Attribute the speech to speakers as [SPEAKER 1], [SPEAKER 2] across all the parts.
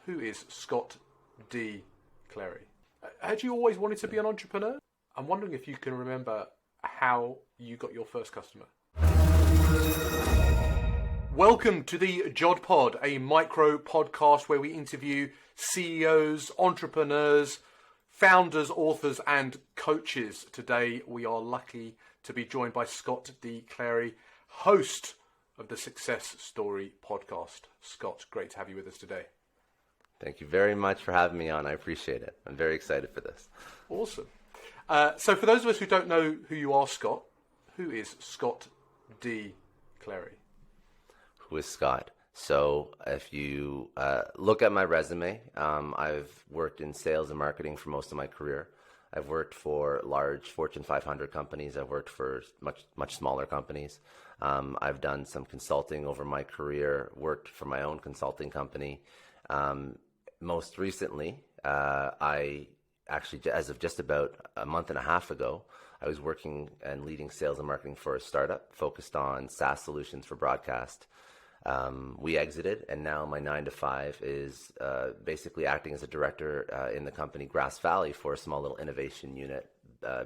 [SPEAKER 1] who is Scott D. Clary. Had you always wanted to be an entrepreneur? I'm wondering if you can remember how you got your first customer. Welcome to the JOD Pod, a micro podcast where we interview CEOs, entrepreneurs, founders, authors, and coaches. Today, we are lucky to be joined by Scott D. Clary, host of the Success Story podcast. Scott, great to have you with us today.
[SPEAKER 2] Thank you very much for having me on. I appreciate it. I'm very excited for this.
[SPEAKER 1] Awesome. So for those of us who don't know who you are, Scott, who is Scott D. Clary?
[SPEAKER 2] Who is Scott? So if you look at my resume, I've worked in sales and marketing for most of my career. I've worked for large Fortune 500 companies. I've worked for much smaller companies. I've done some consulting over my career, worked for my own consulting company. Most recently, I actually, as of just about a month and a half ago, I was working and leading sales and marketing for a startup focused on SaaS solutions for broadcast. We exited, and now my 9-to-5 is basically acting as a director in the company Grass Valley for a small little innovation unit,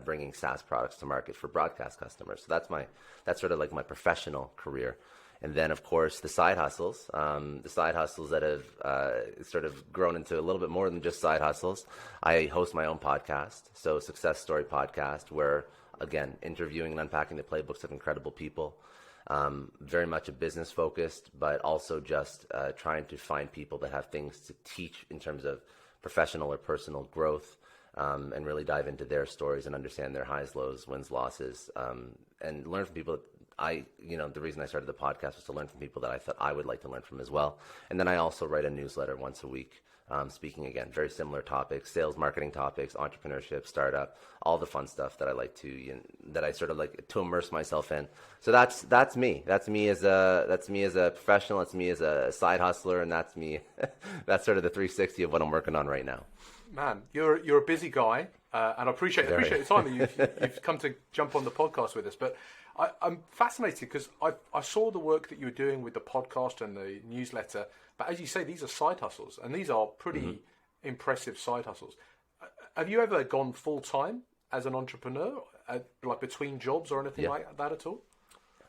[SPEAKER 2] bringing SaaS products to market for broadcast customers. So that's sort of like my professional career. And then, of course, the side hustles that have sort of grown into a little bit more than just side hustles. I host my own podcast, so Success Story podcast, where, again, interviewing and unpacking the playbooks of incredible people. Very much a business focused, but also just trying to find people that have things to teach in terms of professional or personal growth, and really dive into their stories and understand their highs, lows, wins, losses, and learn from people. The reason I started the podcast was to learn from people that I thought I would like to learn from as well. And then I also write a newsletter once a week, speaking, again, very similar topics, sales, marketing topics, entrepreneurship, startup, all the fun stuff that I like that I sort of like to immerse myself in. So that's me. That's me as a professional. That's me as a side hustler, and that's me. That's sort of the 360 of what I'm working on right now.
[SPEAKER 1] Man, you're a busy guy, and I appreciate the time that you've come to jump on the podcast with us. But I'm fascinated because I saw the work that you were doing with the podcast and the newsletter. But as you say, these are side hustles, and these are pretty impressive side hustles. Have you ever gone full time as an entrepreneur, like between jobs or anything like that at all?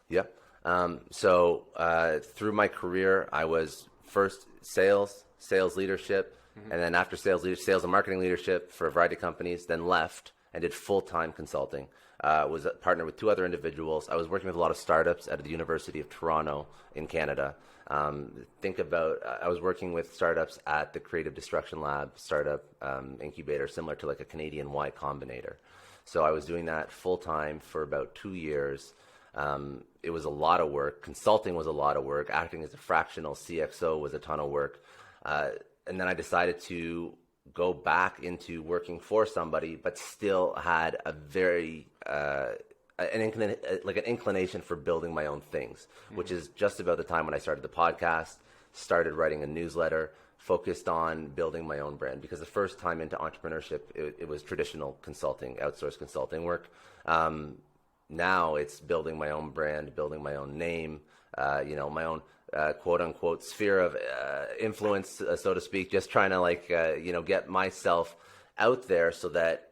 [SPEAKER 1] Yeah.
[SPEAKER 2] So through my career, I was first sales leadership. And then after sales and marketing leadership for a variety of companies, then left and did full-time consulting. Was a partner with 2 other individuals. I was working with a lot of startups at the University of Toronto in Canada. I was working with startups at the Creative Destruction Lab startup incubator, similar to like a Canadian Y Combinator. So I was doing that full-time for about 2 years. It was a lot of work. Consulting was a lot of work. Acting as a fractional CXO was a ton of work. And then I decided to go back into working for somebody, but still had a very an inclination for building my own things, which is just about the time when I started the podcast, started writing a newsletter, focused on building my own brand. Because the first time into entrepreneurship, it was traditional consulting, outsourced consulting work. Now it's building my own brand, building my own name, my own quote-unquote sphere of influence, so to speak, just trying to get myself out there so that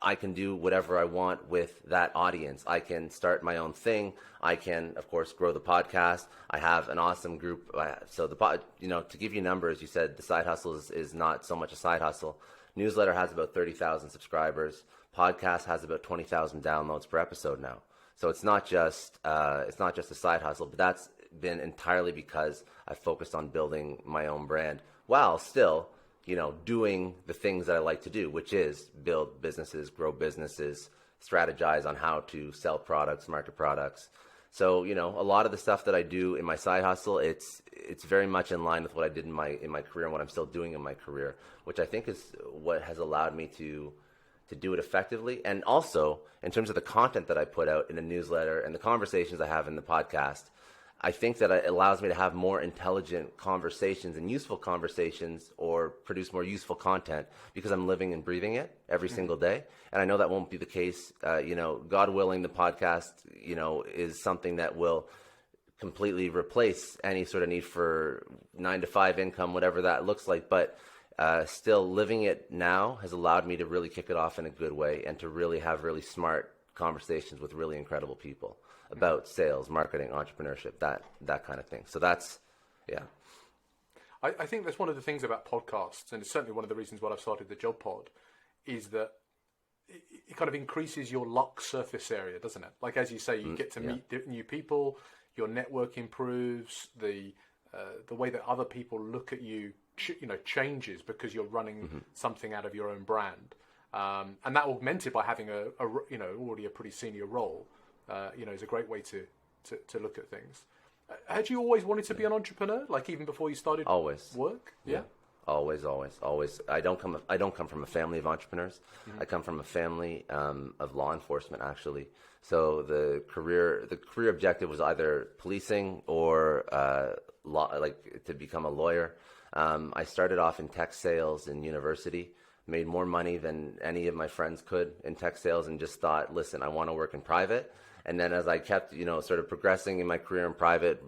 [SPEAKER 2] I can do whatever I want with that audience. I can start my own thing. I can, of course, grow the podcast. I have an awesome group. So to give you numbers, you said the side hustle is not so much a side hustle. Newsletter has about 30,000 subscribers. Podcast has about 20,000 downloads per episode now. So it's not just a side hustle, but that's been entirely because I focused on building my own brand while still, doing the things that I like to do, which is build businesses, grow businesses, strategize on how to sell products, market products. So, a lot of the stuff that I do in my side hustle, it's very much in line with what I did in my career and what I'm still doing in my career, which I think is what has allowed me to do it effectively. And also, in terms of the content that I put out in a newsletter and the conversations I have in the podcast, I think that it allows me to have more intelligent conversations and useful conversations, or produce more useful content, because I'm living and breathing it every single day. And I know that won't be the case. God willing, the podcast, is something that will completely replace any sort of need for 9-to-5 income, whatever that looks like. But still living it now has allowed me to really kick it off in a good way and to really have really smart conversations with really incredible people about sales, marketing, entrepreneurship, that kind of thing. So that's, yeah.
[SPEAKER 1] I think that's one of the things about podcasts, and it's certainly one of the reasons why I've started the JOD Pod, is that it kind of increases your luck surface area, doesn't it? Like, as you say, you get to meet new people, your network improves, the way that other people look at you, changes because you're running something out of your own brand. And that augmented by having already a pretty senior role, is a great way to look at things. Had you always wanted to be an entrepreneur, like even before you started work? Yeah.
[SPEAKER 2] Always. I don't come from a family of entrepreneurs. I come from a family of law enforcement, actually. So the career objective was either policing or to become a lawyer. I started off in tech sales in university, made more money than any of my friends could in tech sales, and just thought, listen, I want to work in private. And then as I kept, sort of progressing in my career in private,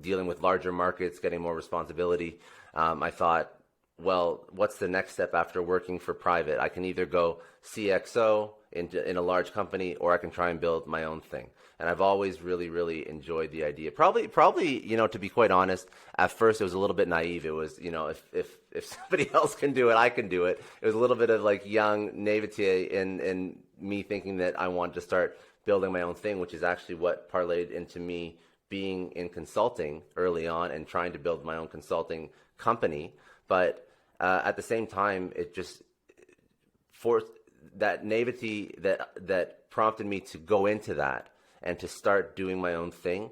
[SPEAKER 2] dealing with larger markets, getting more responsibility, I thought, well, what's the next step after working for private? I can either go CXO in a large company, or I can try and build my own thing. And I've always really, really enjoyed the idea. Probably, to be quite honest, at first it was a little bit naive. It was, if somebody else can do it, I can do it. It was a little bit of like young naivete in me thinking that I wanted to start building my own thing, which is actually what parlayed into me being in consulting early on and trying to build my own consulting company. But at the same time, it just forced that naivety that prompted me to go into that and to start doing my own thing.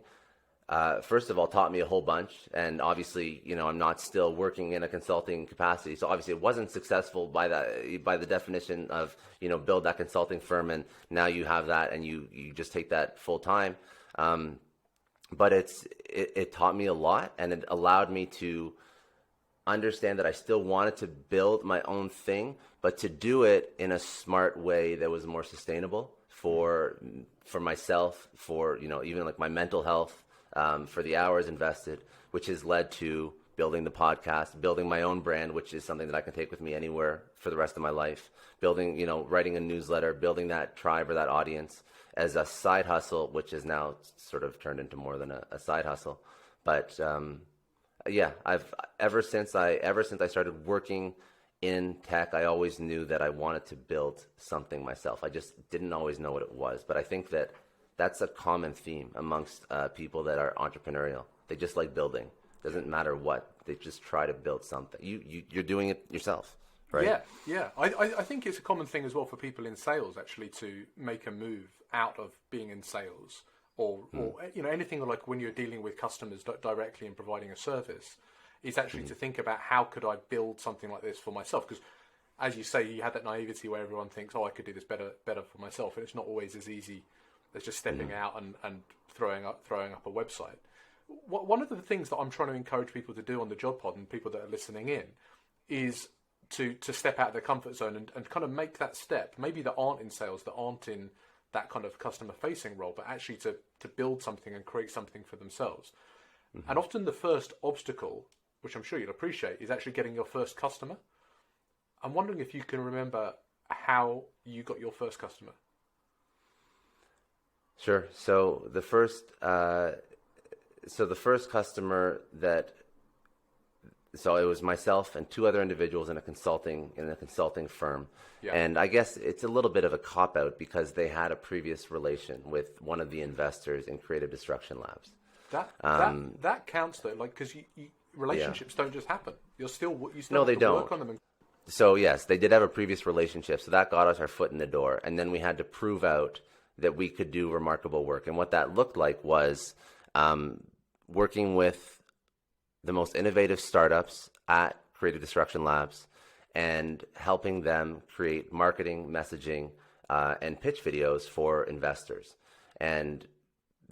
[SPEAKER 2] First of all, taught me a whole bunch. And obviously, I'm not still working in a consulting capacity. So obviously it wasn't successful by the definition of, build that consulting firm and now you have that and you just take that full time. But it taught me a lot, and it allowed me to understand that I still wanted to build my own thing, but to do it in a smart way that was more sustainable for myself, for, even like my mental health, for the hours invested, which has led to building the podcast, building my own brand, which is something that I can take with me anywhere for the rest of my life, building, writing a newsletter, building that tribe or that audience as a side hustle, which is now sort of turned into more than a side hustle. But I've ever since I started working in tech, I always knew that I wanted to build something myself. I just didn't always know what it was. But I think that that's a common theme amongst people that are entrepreneurial. They just like building. Doesn't matter what. They just try to build something. You're doing it yourself, right?
[SPEAKER 1] Yeah. I think it's a common thing as well for people in sales, actually, to make a move out of being in sales or anything like when you're dealing with customers directly and providing a service, is actually to think about how could I build something like this for myself? Because as you say, you had that naivety where everyone thinks, I could do this better for myself. And it's not always as easy as just stepping out and throwing up a website. One of the things that I'm trying to encourage people to do on the JOD Pod and people that are listening in is to step out of their comfort zone and kind of make that step, maybe that aren't in sales, that aren't in that kind of customer facing role, but actually to build something and create something for themselves. And often the first obstacle, which I'm sure you'll appreciate, is actually getting your first customer. I'm wondering if you can remember how you got your first customer.
[SPEAKER 2] Sure. So the first customer so it was myself and two other individuals in a consulting firm. Yeah. And I guess it's a little bit of a cop-out because they had a previous relation with one of the investors in Creative Destruction Labs.
[SPEAKER 1] That counts though, like, because relationships don't just happen. You still
[SPEAKER 2] no,
[SPEAKER 1] have
[SPEAKER 2] they
[SPEAKER 1] to
[SPEAKER 2] don't.
[SPEAKER 1] work on them.
[SPEAKER 2] So yes, they did have a previous relationship. So that got us our foot in the door. And then we had to prove out that we could do remarkable work. And what that looked like was working with the most innovative startups at Creative Destruction Labs and helping them create marketing, messaging, and pitch videos for investors. And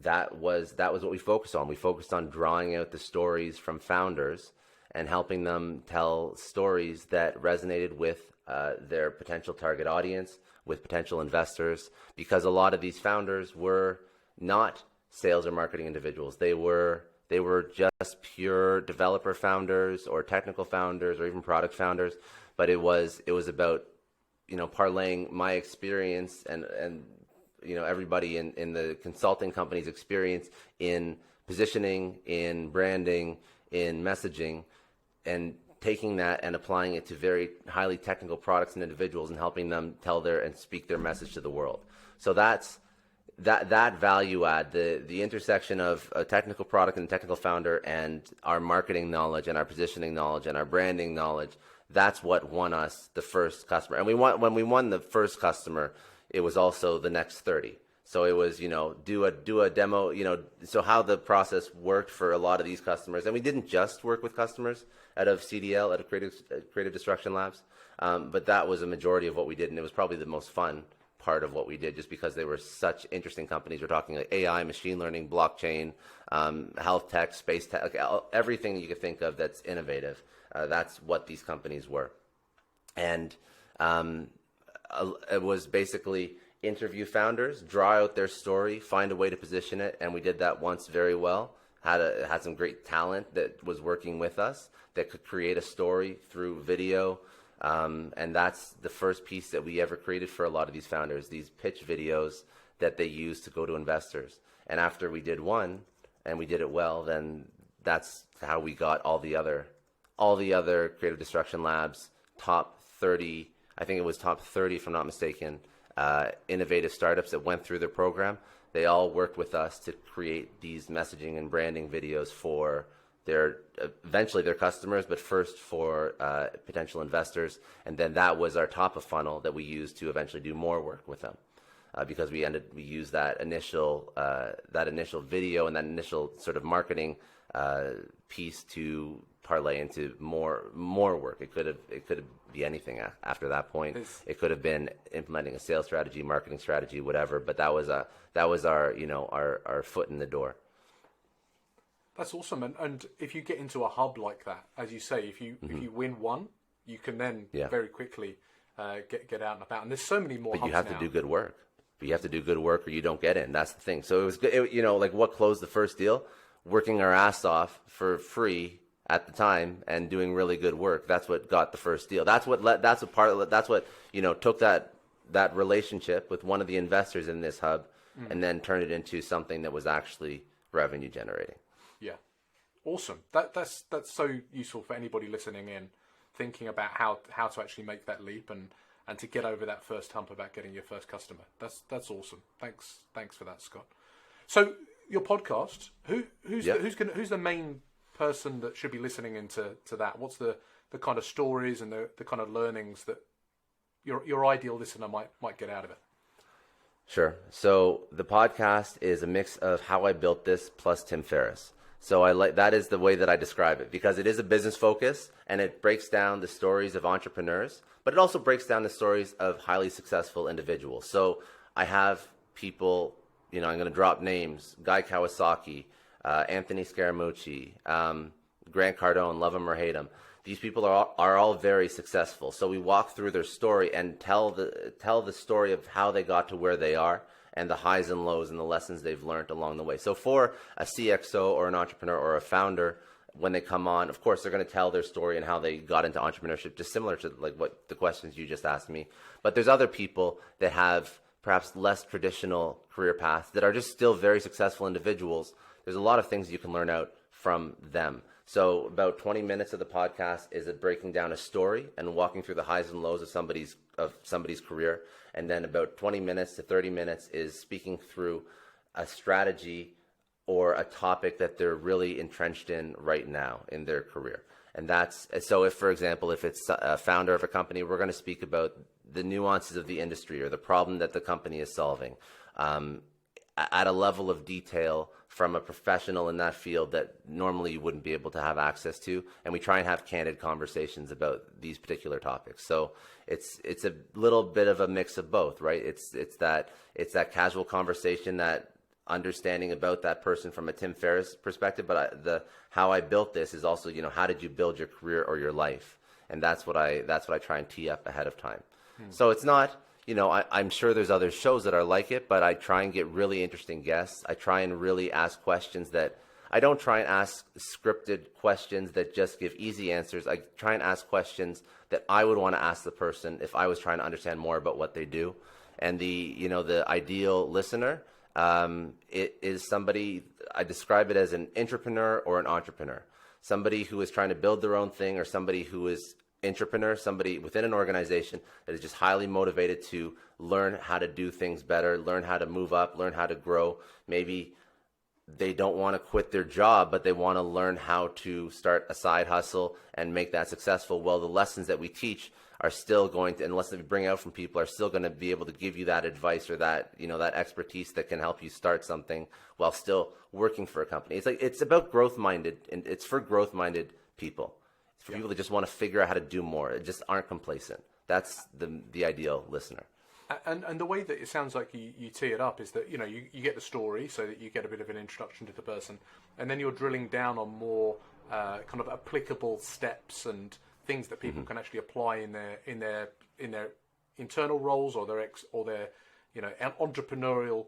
[SPEAKER 2] that was what we focused on. We focused on drawing out the stories from founders and helping them tell stories that resonated with their potential target audience, with potential investors, because a lot of these founders were not sales or marketing individuals. They were just pure developer founders or technical founders or even product founders, but it was about, parlaying my experience and everybody in the consulting company's experience in positioning, in branding, in messaging, and taking that and applying it to very highly technical products and individuals and helping them tell and speak their message to the world. So that's that value add, the intersection of a technical product and a technical founder and our marketing knowledge and our positioning knowledge and our branding knowledge. That's what won us the first customer. And when we won the first customer, it was also the next 30. So it was, do a demo, so how the process worked for a lot of these customers. And we didn't just work with customers out of CDL, out of Creative Destruction Labs, but that was a majority of what we did. And it was probably the most fun part of what we did, just because they were such interesting companies. We're talking like AI, machine learning, blockchain, health tech, space tech, like everything you could think of that's innovative. That's what these companies were. And it was basically interview founders, draw out their story, find a way to position it, and we did that once very well. Had some great talent that was working with us that could create a story through video, and that's the first piece that we ever created for a lot of these founders, these pitch videos that they use to go to investors. And after we did one and we did it well, then that's how we got all the other Creative Destruction Labs top 30, I think it was top 30 if I'm not mistaken, innovative startups that went through their program. They all worked with us to create these messaging and branding videos for eventually their customers, but first for potential investors. And then that was our top of funnel that we used to eventually do more work with them, because we used that initial video and that initial sort of marketing piece to parlay into more work. It could be anything after that point. It could have been implementing a sales strategy, marketing strategy, whatever. But that was our foot in the door.
[SPEAKER 1] That's awesome. And if you get into a hub like that, as you say, if you win one, you can then very quickly get out and about. And there's so many more.
[SPEAKER 2] But
[SPEAKER 1] hubs
[SPEAKER 2] you have
[SPEAKER 1] now.
[SPEAKER 2] to do good work. You have to do good work, or you don't get in. That's the thing. So it was good. Like what closed the first deal, working our ass off for free at the time and doing really good work. That's what got the first deal. That's what took that relationship with one of the investors in this hub and then turned it into something that was actually revenue generating.
[SPEAKER 1] Yeah. Awesome. That's so useful for anybody listening in, thinking about how to actually make that leap and to get over that first hump about getting your first customer. That's awesome. Thanks for that, Scott. So your podcast, who's the main person that should be listening into that? What's the kind of stories and the kind of learnings that your ideal listener might get out of it?
[SPEAKER 2] Sure. So the podcast is a mix of how I built this plus Tim Ferriss. So that is the way that I describe it, because it is a business focus and it breaks down the stories of entrepreneurs, but it also breaks down the stories of highly successful individuals. So I have people, I'm going to drop names: Guy Kawasaki, Anthony Scaramucci, Grant Cardone, love him or hate him. These people are all very successful. So we walk through their story and tell the story of how they got to where they are and the highs and lows and the lessons they've learned along the way. So for a CXO or an entrepreneur or a founder, when they come on, of course, they're going to tell their story and how they got into entrepreneurship, just similar to like what the questions you just asked me. But there's other people that have perhaps less traditional career paths that are just still very successful individuals. There's a lot of things you can learn out from them. So about 20 minutes of the podcast is breaking down a story and walking through the highs and lows of somebody's career. And then about 20 minutes to 30 minutes is speaking through a strategy or a topic that they're really entrenched in right now in their career. And so if, for example, if it's a founder of a company, we're going to speak about the nuances of the industry or the problem that the company is solving at a level of detail from a professional in that field that normally you wouldn't be able to have access to. And we try and have candid conversations about these particular topics. So it's a little bit of a mix of both, right? It's that casual conversation, that understanding about that person from a Tim Ferriss perspective. But how I built this is also, how did you build your career or your life? And that's what I try and tee up ahead of time. So it's not, I'm sure there's other shows that are like it, but I try and get really interesting guests. I try and really ask questions that I don't try and ask scripted questions that just give easy answers. I try and ask questions that I would want to ask the person if I was trying to understand more about what they do. And the ideal listener, it is somebody, I describe it as an intrapreneur or an entrepreneur. Somebody who is trying to build their own thing, or somebody who is intrapreneur, somebody within an organization that is just highly motivated to learn how to do things better, learn how to move up, learn how to grow. Maybe they don't want to quit their job, but they want to learn how to start a side hustle and make that successful. Well, the lessons that we teach are still going to, and lessons we bring out from people are still going to be able to give you that advice or that, that expertise that can help you start something while still working for a company. It's about growth-minded, and it's for growth-minded people. It's for people that just want to figure out how to do more. It just aren't complacent. That's the ideal listener.
[SPEAKER 1] And the way that it sounds like you tee it up is that, you get the story so that you get a bit of an introduction to the person, and then you're drilling down on more kind of applicable steps and things that people can actually apply in their internal roles or their entrepreneurial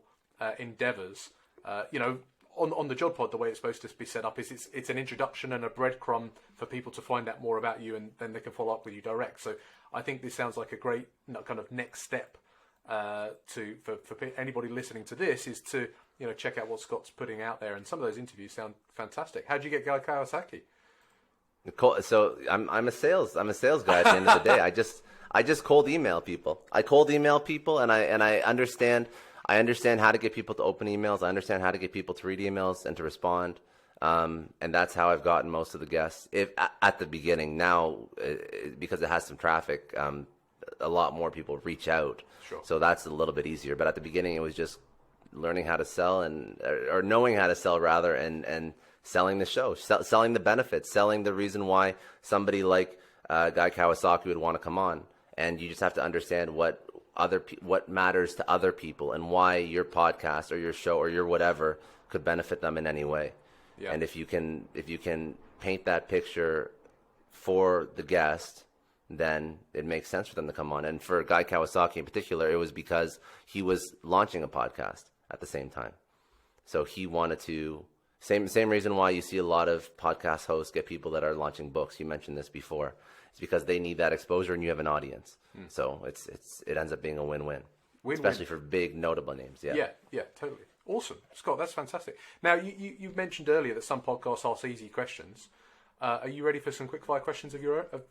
[SPEAKER 1] endeavors. On the JOD Pod, the way it's supposed to be set up is it's an introduction and a breadcrumb for people to find out more about you, and then they can follow up with you direct. So I think this sounds like a great kind of next step for anybody listening to this, is to check out what Scott's putting out there. And some of those interviews sound fantastic. How'd you get Guy Kawasaki?
[SPEAKER 2] So I'm a sales guy at the end of the day. I just cold email people. I cold email people, and I understand how to get people to open emails. I understand how to get people to read emails and to respond. And that's how I've gotten most of the guests. At the beginning, now because it has some traffic, a lot more people reach out.
[SPEAKER 1] Sure.
[SPEAKER 2] So that's a little bit easier. But at the beginning, it was just learning how to sell or knowing how to sell rather, and selling the show, selling the benefits, selling the reason why somebody like Guy Kawasaki would want to come on. And you just have to understand what matters to other people and why your podcast or your show or your whatever could benefit them in any way. Yeah. And if you can paint that picture for the guest, then it makes sense for them to come on. And for Guy Kawasaki in particular, it was because he was launching a podcast at the same time. So he wanted to, same reason why you see a lot of podcast hosts get people that are launching books. You mentioned this before. It's because they need that exposure and you have an audience. So it ends up being a win-win. Especially for big notable names. Yeah,
[SPEAKER 1] totally. Awesome. Scott, that's fantastic. Now, you mentioned earlier that some podcasts ask easy questions. Are you ready for some quick-fire questions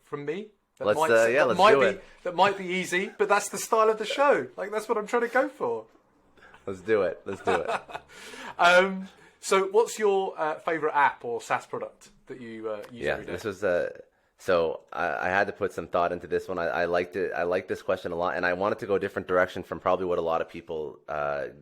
[SPEAKER 1] from me?
[SPEAKER 2] Let's do it.
[SPEAKER 1] That might be easy, but that's the style of the show. That's what I'm trying to go for.
[SPEAKER 2] Let's do it.
[SPEAKER 1] So what's your favorite app or SaaS product that you use every day?
[SPEAKER 2] This was so I had to put some thought into this one. I liked it. I like this question a lot, and I wanted to go a different direction from probably what a lot of people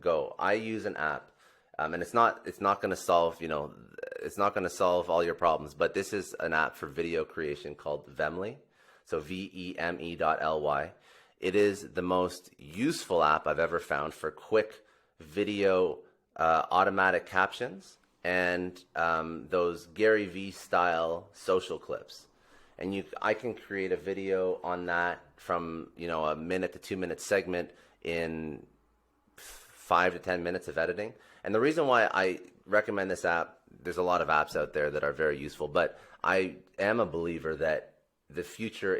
[SPEAKER 2] go. I use an app, and it's not going to solve it's not going to solve all your problems, but this is an app for video creation called Vemly. So VEME.ly. It is the most useful app I've ever found for quick video automatic captions and those Gary Vee style social clips. And I can create a video on that from a minute to 2 minute segment in 5 to 10 minutes of editing. And the reason why I recommend this app, there's a lot of apps out there that are very useful, but I am a believer that the future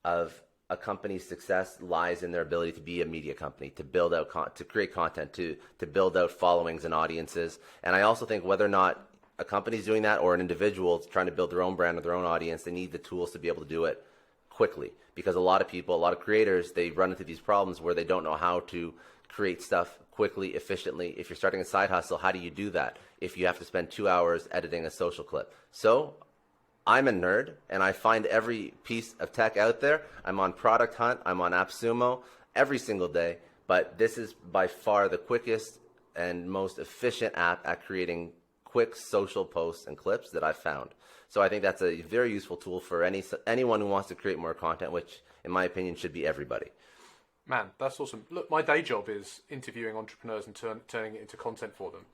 [SPEAKER 2] of a company's success lies in their ability to be a media company, to build out, to create content, to build out followings and audiences. And I also think whether or not a company's doing that or an individual trying to build their own brand or their own audience, they need the tools to be able to do it quickly. Because a lot of creators, they run into these problems where they don't know how to create stuff quickly, efficiently. If you're starting a side hustle, how do you do that if you have to spend 2 hours editing a social clip? So I'm a nerd, and I find every piece of tech out there. I'm on Product Hunt. I'm on AppSumo every single day. But this is by far the quickest and most efficient app at creating quick social posts and clips that I've found. So I think that's a very useful tool for anyone who wants to create more content, which, in my opinion, should be everybody.
[SPEAKER 1] Man, that's awesome. Look, my day job is interviewing entrepreneurs and turning it into content for them.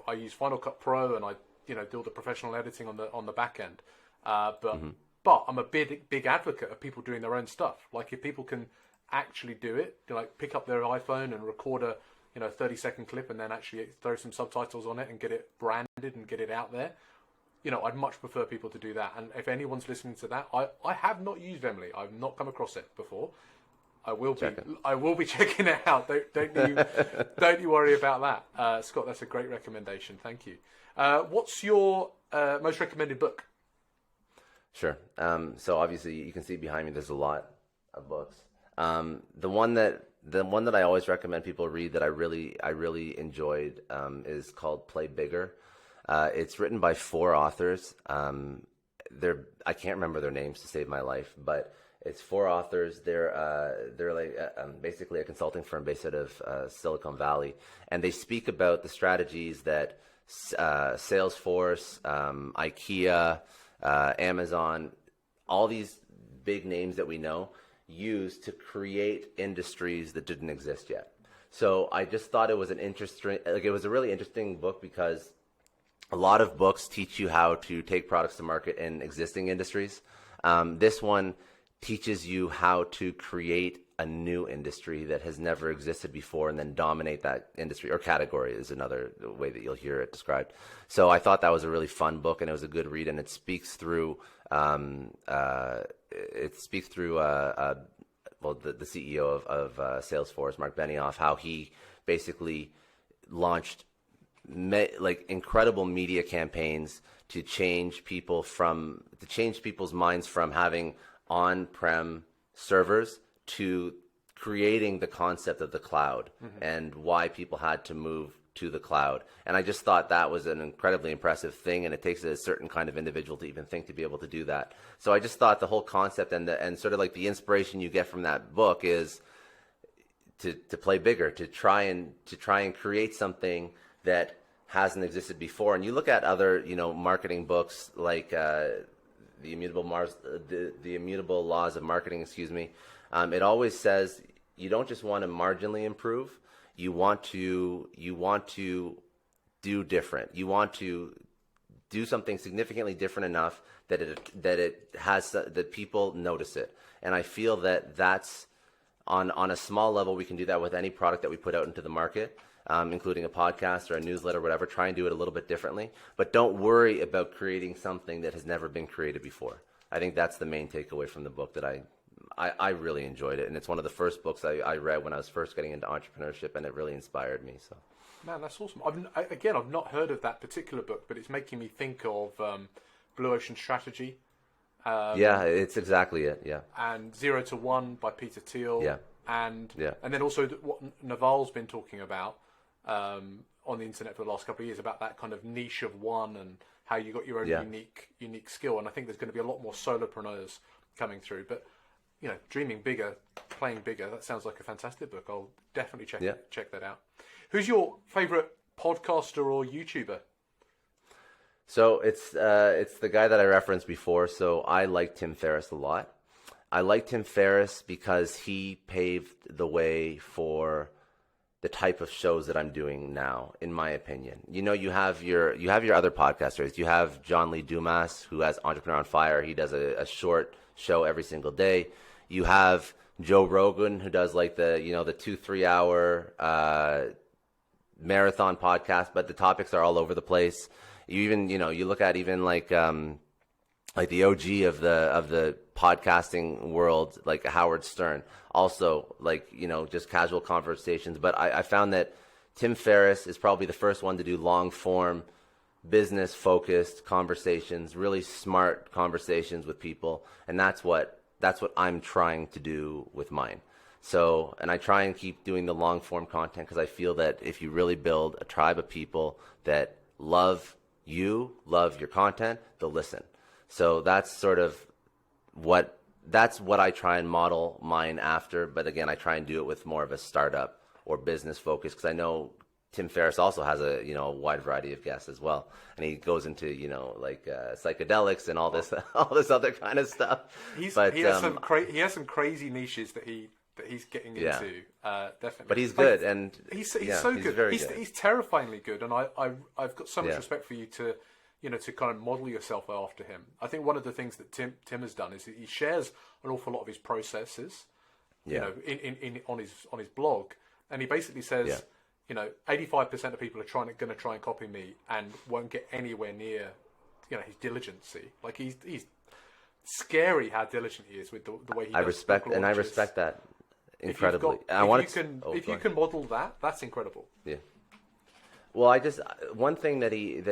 [SPEAKER 1] I use Final Cut Pro, and I do all the professional editing on the back end. But But I'm a big advocate of people doing their own stuff. Like if people can actually do it, like pick up their iPhone and record a 30-second clip and then actually throw some subtitles on it and get it branded and get it out there. I'd much prefer people to do that. And if anyone's listening to that, I have not used Emily. I've not come across it before. I will be checking it out. Don't you worry about that, Scott. That's a great recommendation. Thank you. What's your most recommended book?
[SPEAKER 2] Sure. So obviously you can see behind me there's a lot of books. The one that I always recommend people read that I really enjoyed is called Play Bigger. It's written by 4 authors. I can't remember their names to save my life, but it's 4 authors. They're like basically a consulting firm based out of Silicon Valley, and they speak about the strategies that Salesforce, IKEA, Amazon, all these big names that we know use to create industries that didn't exist yet. So I just thought it was it was a really interesting book because a lot of books teach you how to take products to market in existing industries. This one teaches you how to create a new industry that has never existed before and then dominate that industry, or category is another way that you'll hear it described. So I thought that was a really fun book, and it was a good read, and it speaks through the CEO of Salesforce, Mark Benioff, how he basically launched incredible media campaigns to change people's minds from having on-prem servers to creating the concept of the cloud and why people had to move to the cloud. And I just thought that was an incredibly impressive thing, and it takes a certain kind of individual to even think to be able to do that. So I just thought the whole concept and sort of like the inspiration you get from that book is to play bigger, to try and create something that hasn't existed before. And you look at other marketing books like the Immutable Laws of Marketing, it always says you don't just want to marginally improve. You want to do different. You want to do something significantly different enough that people notice it. And I feel that that's on a small level. We can do that with any product that we put out into the market, including a podcast or a newsletter, or whatever. Try and do it a little bit differently, but don't worry about creating something that has never been created before. I think that's the main takeaway from the book that I really enjoyed it, and it's one of the first books I read when I was first getting into entrepreneurship, and it really inspired me. So,
[SPEAKER 1] man, that's awesome. I've not heard of that particular book, but it's making me think of Blue Ocean Strategy.
[SPEAKER 2] Yeah, it's exactly it. Yeah,
[SPEAKER 1] and 0 to 1 by Peter Thiel.
[SPEAKER 2] Yeah,
[SPEAKER 1] and then also what Naval's been talking about on the internet for the last couple of years about that kind of niche of one and how you got your own unique skill. And I think there's going to be a lot more solopreneurs coming through, but dreaming bigger, playing bigger. That sounds like a fantastic book. I'll definitely check that out. Who's your favorite podcaster or YouTuber?
[SPEAKER 2] So it's the guy that I referenced before. So I like Tim Ferriss a lot. I like Tim Ferriss because he paved the way for the type of shows that I'm doing now, in my opinion. You have your other podcasters. You have John Lee Dumas, who has Entrepreneur on Fire. He does a short show every single day. You have Joe Rogan, who does like the 2-3 hour marathon podcast, but the topics are all over the place. You even you look at even like the OG of the podcasting world, like Howard Stern, also just casual conversations. But I found that Tim Ferriss is probably the first one to do long form, business focused conversations, really smart conversations with people, and that's what I'm trying to do with mine. So, and I try and keep doing the long form content because I feel that if you really build a tribe of people that love your content, they'll listen. So that's sort of what I try and model mine after. But again, I try and do it with more of a startup or business focus because I know Tim Ferriss also has a wide variety of guests as well, and he goes into psychedelics and all this other kind of stuff. He
[SPEAKER 1] has some crazy niches that he's getting into, definitely.
[SPEAKER 2] But he's good, and
[SPEAKER 1] he's so good. He's terrifyingly good, and I've got so much respect for you to to kind of model yourself after him. I think one of the things that Tim has done is he shares an awful lot of his processes, in on his blog, and he basically says, 85% of people are going to try and copy me and won't get anywhere near, his diligency. Like he's scary how diligent he is with the way he.
[SPEAKER 2] I respect that incredibly.
[SPEAKER 1] If you can model that, that's incredible.
[SPEAKER 2] Yeah. Well, one thing that he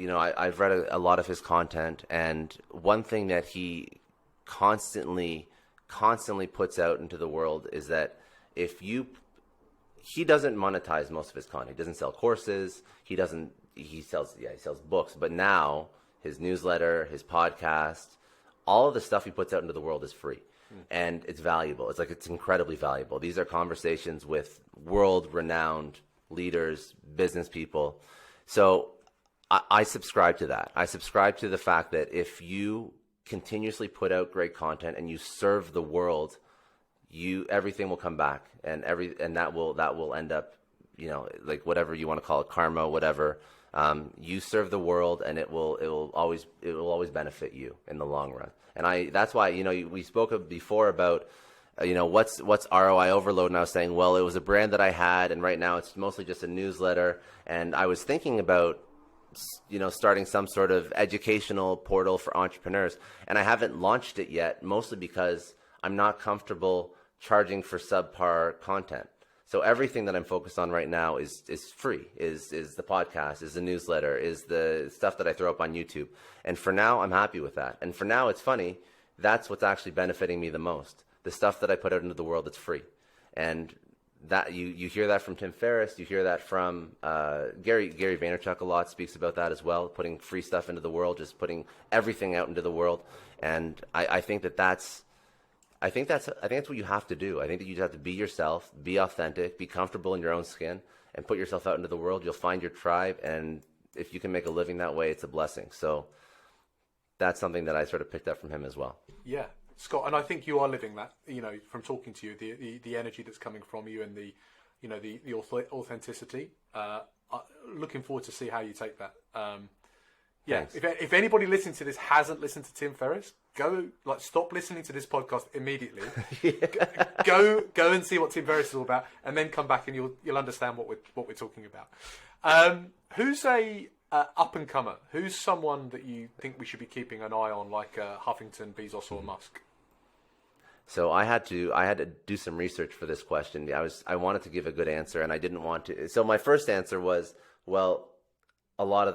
[SPEAKER 2] I've read a lot of his content, and one thing that he constantly puts out into the world is that he doesn't monetize most of his content. He doesn't sell courses. He sells books, but now his newsletter, his podcast, all of the stuff he puts out into the world is free. And it's valuable. It's incredibly valuable. These are conversations with world-renowned leaders, business people. So I subscribe to that. I subscribe to the fact that if you continuously put out great content and you serve the world, everything will come back, and that will end up, like whatever you want to call it, karma, whatever. You serve the world, and it will always benefit you in the long run. And that's why we spoke before about what's ROI overload, and I was saying, well, it was a brand that I had, and right now it's mostly just a newsletter, and I was thinking about starting some sort of educational portal for entrepreneurs, and I haven't launched it yet, mostly because I'm not comfortable charging for subpar content. So everything that I'm focused on right now is free, is the podcast, is the newsletter, is the stuff that I throw up on YouTube. And for now, I'm happy with that. And for now, it's funny, that's what's actually benefiting me the most. The stuff that I put out into the world that's free. And that you hear that from Tim Ferriss, you hear that from Gary Vaynerchuk a lot, speaks about that as well, putting free stuff into the world, just putting everything out into the world. And I think that's what you have to do. I think that you just have to be yourself, be authentic, be comfortable in your own skin, and put yourself out into the world. You'll find your tribe, and if you can make a living that way, it's a blessing. So that's something that I sort of picked up from him as well.
[SPEAKER 1] Yeah, Scott, and I think you are living that. From talking to you, the energy that's coming from you, and the authenticity. Looking forward to see how you take that. Yeah, if anybody listening to this hasn't listened to Tim Ferriss, stop listening to this podcast immediately. Go and see what Tim Ferriss is all about, and then come back and you'll understand what we're talking about. Who's a up and comer? Who's someone that you think we should be keeping an eye on, like Huffington, Bezos, or Musk?
[SPEAKER 2] So I had to do some research for this question. I wanted to give a good answer, and I didn't want to. So my first answer was, well, a lot of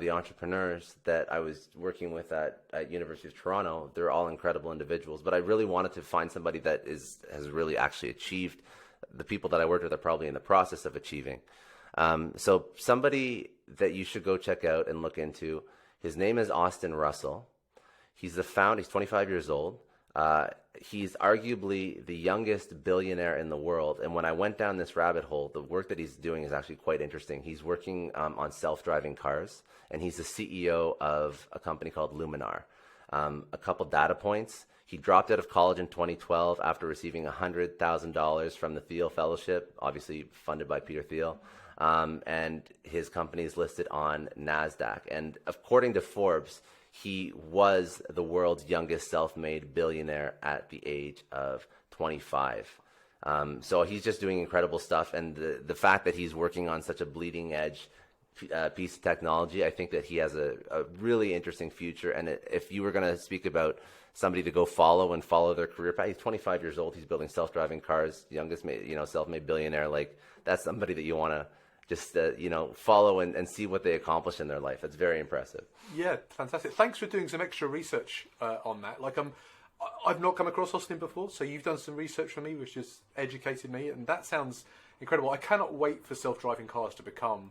[SPEAKER 2] the entrepreneurs that I was working with at University of Toronto, they're all incredible individuals. But I really wanted to find somebody that has really actually achieved. The people that I worked with are probably in the process of achieving. So somebody that you should go check out and look into. His name is Austin Russell. He's the founder. He's 25 years old. He's arguably the youngest billionaire in the world. And when I went down this rabbit hole, the work that he's doing is actually quite interesting. He's working on self-driving cars, and he's the CEO of a company called Luminar. A couple data points. He dropped out of college in 2012 after receiving $100,000 from the Thiel Fellowship, obviously funded by Peter Thiel. And his company is listed on NASDAQ. And according to Forbes, he was the world's youngest self-made billionaire at the age of 25. So he's just doing incredible stuff. And the fact that he's working on such a bleeding edge piece of technology, I think that he has a really interesting future. And if you were going to speak about somebody to go follow their career path, he's 25 years old. He's building self-driving cars, youngest self-made billionaire. Like, that's somebody that you want to just follow and see what they accomplish in their life. That's very impressive.
[SPEAKER 1] Yeah, fantastic. Thanks for doing some extra research on that. Like, I've not come across Austin before, so you've done some research for me, which has educated me, and that sounds incredible. I cannot wait for self-driving cars to become,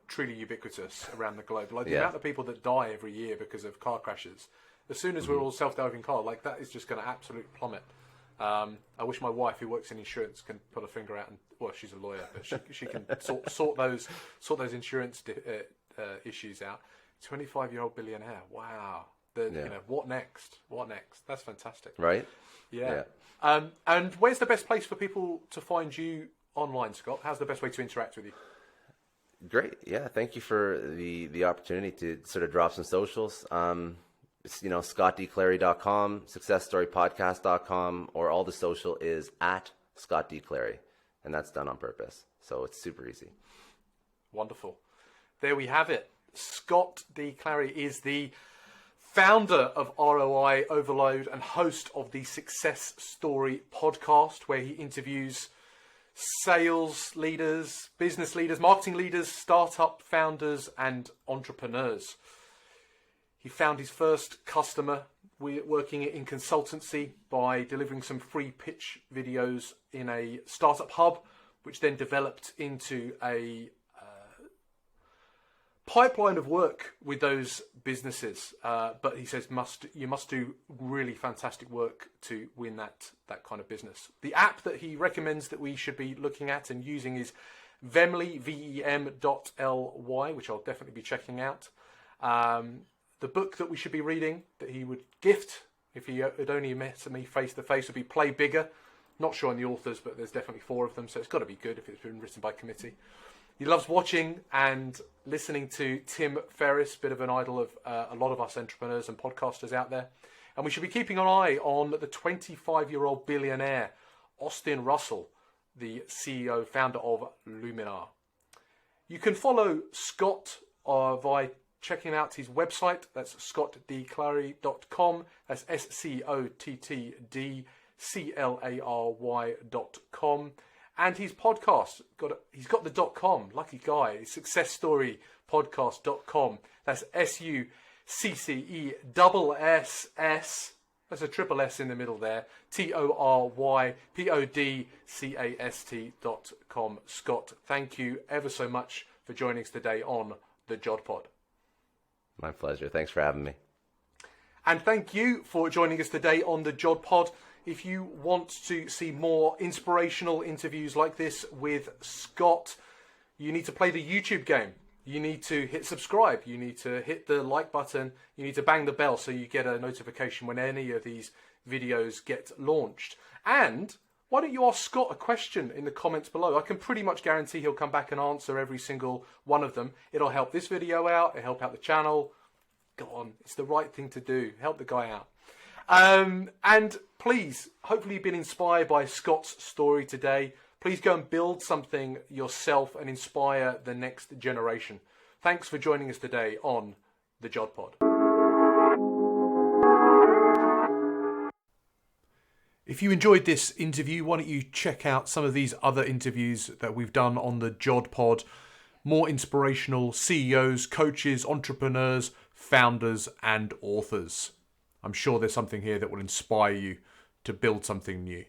[SPEAKER 1] truly ubiquitous around the globe. Like the amount of people that die every year because of car crashes. As soon as we're all self-driving cars, like that is just going to absolutely plummet. I wish my wife, who works in insurance, can put her finger out and, well, she's a lawyer, but she can sort those insurance issues out. 25-year-old billionaire. Wow. What next? What next? That's fantastic.
[SPEAKER 2] Right?
[SPEAKER 1] Yeah. And where's the best place for people to find you online, Scott? How's the best way to interact with you?
[SPEAKER 2] Great. Yeah. Thank you for the opportunity to sort of drop some socials. It's, scottdclary.com, successstorypodcast.com, or all the social is at scottdclary. And that's done on purpose. So it's super easy.
[SPEAKER 1] Wonderful. There we have it. Scott D. Clary is the founder of ROI Overload and host of the Success Story podcast, where he interviews sales leaders, business leaders, marketing leaders, startup founders, and entrepreneurs. He found his first customer working in consultancy by delivering some free pitch videos in a startup hub, which then developed into a pipeline of work with those businesses. But he says you must do really fantastic work to win that kind of business. The app that he recommends that we should be looking at and using is Vemly, VEM.ly, which I'll definitely be checking out. The book that we should be reading that he would gift if he had only met me face to face would be Play Bigger. Not sure on the authors, but there's definitely 4 of them, so it's got to be good if it's been written by committee. He loves watching and listening to Tim Ferriss, bit of an idol of a lot of us entrepreneurs and podcasters out there. And we should be keeping an eye on the 25-year-old billionaire, Austin Russell, the CEO, founder of Luminar. You can follow Scott by checking out his website. That's scottdclary.com. That's SCOTTDCLARY.com. And his podcast, he's got the .com, lucky guy, successstorypodcast.com. That's SUCCESS, that's a triple S in the middle there, TORYPODCAST.com. Scott, thank you ever so much for joining us today on the JOD Pod.
[SPEAKER 2] My pleasure. Thanks for having me.
[SPEAKER 1] And thank you for joining us today on the JOD Pod. If you want to see more inspirational interviews like this with Scott, you need to play the YouTube game. You need to hit subscribe. You need to hit the like button. You need to bang the bell so you get a notification when any of these videos get launched. And why don't you ask Scott a question in the comments below? I can pretty much guarantee he'll come back and answer every single one of them. It'll help this video out. It'll help out the channel. Go on. It's the right thing to do. Help the guy out. And please, hopefully you've been inspired by Scott's story today. Please go and build something yourself and inspire the next generation. Thanks for joining us today on the JOD Pod. If you enjoyed this interview, why don't you check out some of these other interviews that we've done on the JOD Pod. More inspirational CEOs, coaches, entrepreneurs, founders, and authors. I'm sure there's something here that will inspire you to build something new.